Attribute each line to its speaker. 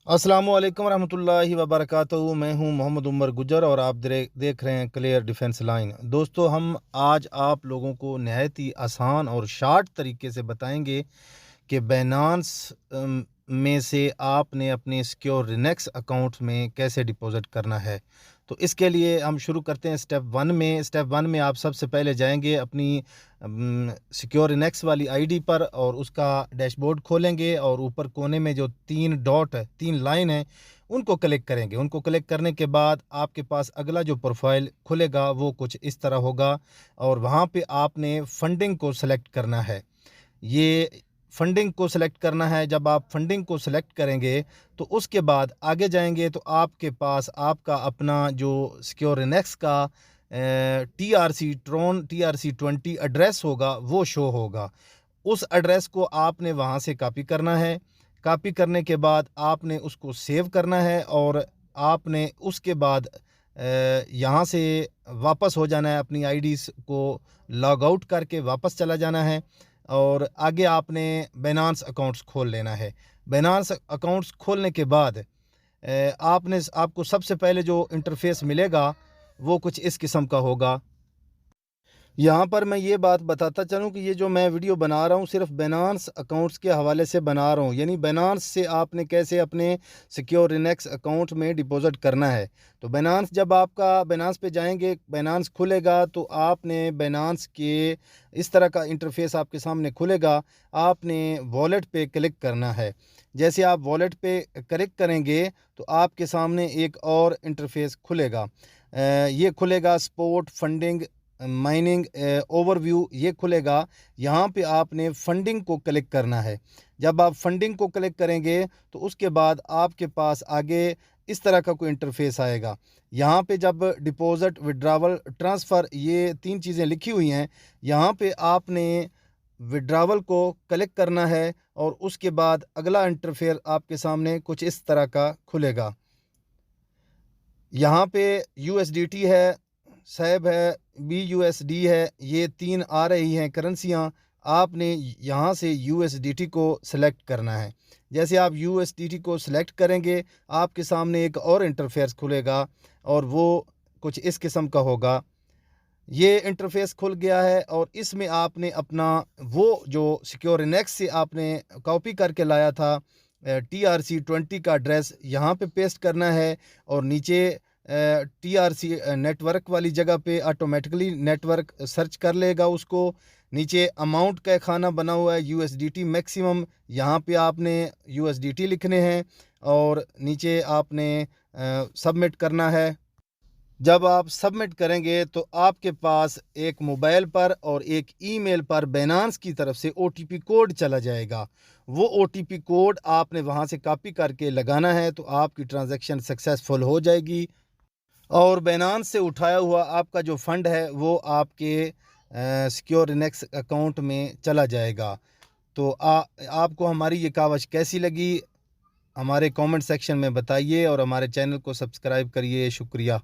Speaker 1: अस्सलामु अलैकुम रहमतुल्लाहि व बरकातहू। मैं हूं मोहम्मद उमर गुजर और आप देख रहे हैं क्लियर डिफेंस लाइन। दोस्तों, हम आज आप लोगों को नहायत ही आसान और शार्ट तरीके से बताएंगे कि बाइनेंस में से आपने अपने सिक्योर रिनेक्स अकाउंट में कैसे डिपॉजिट करना है। तो इसके लिए हम शुरू करते हैं स्टेप वन में आप सबसे पहले जाएंगे अपनी सिक्योर रिनेक्स वाली आईडी पर और उसका डैशबोर्ड खोलेंगे और ऊपर कोने में जो 3 लाइन है उनको क्लिक करेंगे। उनको क्लिक करने के बाद आपके पास अगला जो प्रोफाइल खुलेगा वो कुछ इस तरह होगा और वहाँ पे आपने फंडिंग को सिलेक्ट करना है। ये फंडिंग को सिलेक्ट करना है। जब आप फंडिंग को सिलेक्ट करेंगे तो उसके बाद आगे जाएंगे तो आपके पास आपका अपना जो सिक्योर रिनेक्स का TRC20 एड्रेस होगा वो शो होगा। उस एड्रेस को आपने वहाँ से कॉपी करना है। कॉपी करने के बाद आपने उसको सेव करना है और आपने उसके बाद यहाँ से वापस हो जाना है। अपनी आईडीज़ को लॉग आउट करके वापस चला जाना है और आगे आपने बाइनेंस अकाउंट्स खोल लेना है। बाइनेंस अकाउंट्स खोलने के बाद आपको सबसे पहले जो इंटरफेस मिलेगा वो कुछ इस किस्म का होगा। यहाँ पर मैं ये बात बताता चलूँ कि ये जो मैं वीडियो बना रहा हूँ सिर्फ बाइनेंस अकाउंट्स के हवाले से बना रहा हूँ, यानी बाइनेंस से आपने कैसे अपने सिक्योर रिनेक्स अकाउंट में डिपॉजिट करना है। तो बाइनेंस, जब आपका बाइनेंस पे जाएंगे, बाइनेंस खुलेगा तो आपने बाइनेंस के इस तरह का इंटरफेस आपके सामने खुलेगा। आपने वॉलेट पे क्लिक करना है। जैसे आप वॉलेट पे क्लिक करेंगे तो आपके सामने एक और इंटरफेस खुलेगा। ये खुलेगा स्पोर्ट फंडिंग माइनिंग ओवरव्यू, ये खुलेगा। यहाँ पे आपने फंडिंग को क्लिक करना है। जब आप फंडिंग को क्लिक करेंगे तो उसके बाद आपके पास आगे इस तरह का कोई इंटरफेस आएगा। यहाँ पे जब डिपॉजिट, विड्रावल, ट्रांसफ़र, ये 3 चीज़ें लिखी हुई हैं। यहाँ पे आपने विड्रावल को क्लिक करना है और उसके बाद अगला इंटरफेस आपके सामने कुछ इस तरह का खुलेगा। यहाँ पे USDT है, सैब है, BUSD है, ये 3 आ रही हैं करेंसियाँ। आपने यहाँ से USDT को सिलेक्ट करना है। जैसे आप USDT को सिलेक्ट करेंगे आपके सामने एक और इंटरफेस खुलेगा और वो कुछ इस किस्म का होगा। ये इंटरफेस खुल गया है और इसमें आपने अपना वो जो सिक्योर रिनेक्स से आपने कॉपी करके लाया था TRC20 का एड्रेस यहाँ पे पेस्ट करना है और नीचे TRC नेटवर्क वाली जगह पे ऑटोमेटिकली नेटवर्क सर्च कर लेगा उसको। नीचे अमाउंट का खाना बना हुआ है USDT मैक्सिमम, यहाँ पे आपने USDT लिखने हैं और नीचे आपने सबमिट करना है। जब आप सबमिट करेंगे तो आपके पास एक मोबाइल पर और एक ईमेल पर बाइनेंस की तरफ से OTP कोड चला जाएगा। वो OTP कोड आपने वहाँ से कॉपी करके लगाना है तो आपकी ट्रांजैक्शन सक्सेसफुल हो जाएगी और बाइनेंस से उठाया हुआ आपका जो फ़ंड है वो आपके सिक्योर रिनेक्स अकाउंट में चला जाएगा। तो आपको हमारी ये कावश कैसी लगी हमारे कमेंट सेक्शन में बताइए और हमारे चैनल को सब्सक्राइब करिए। शुक्रिया।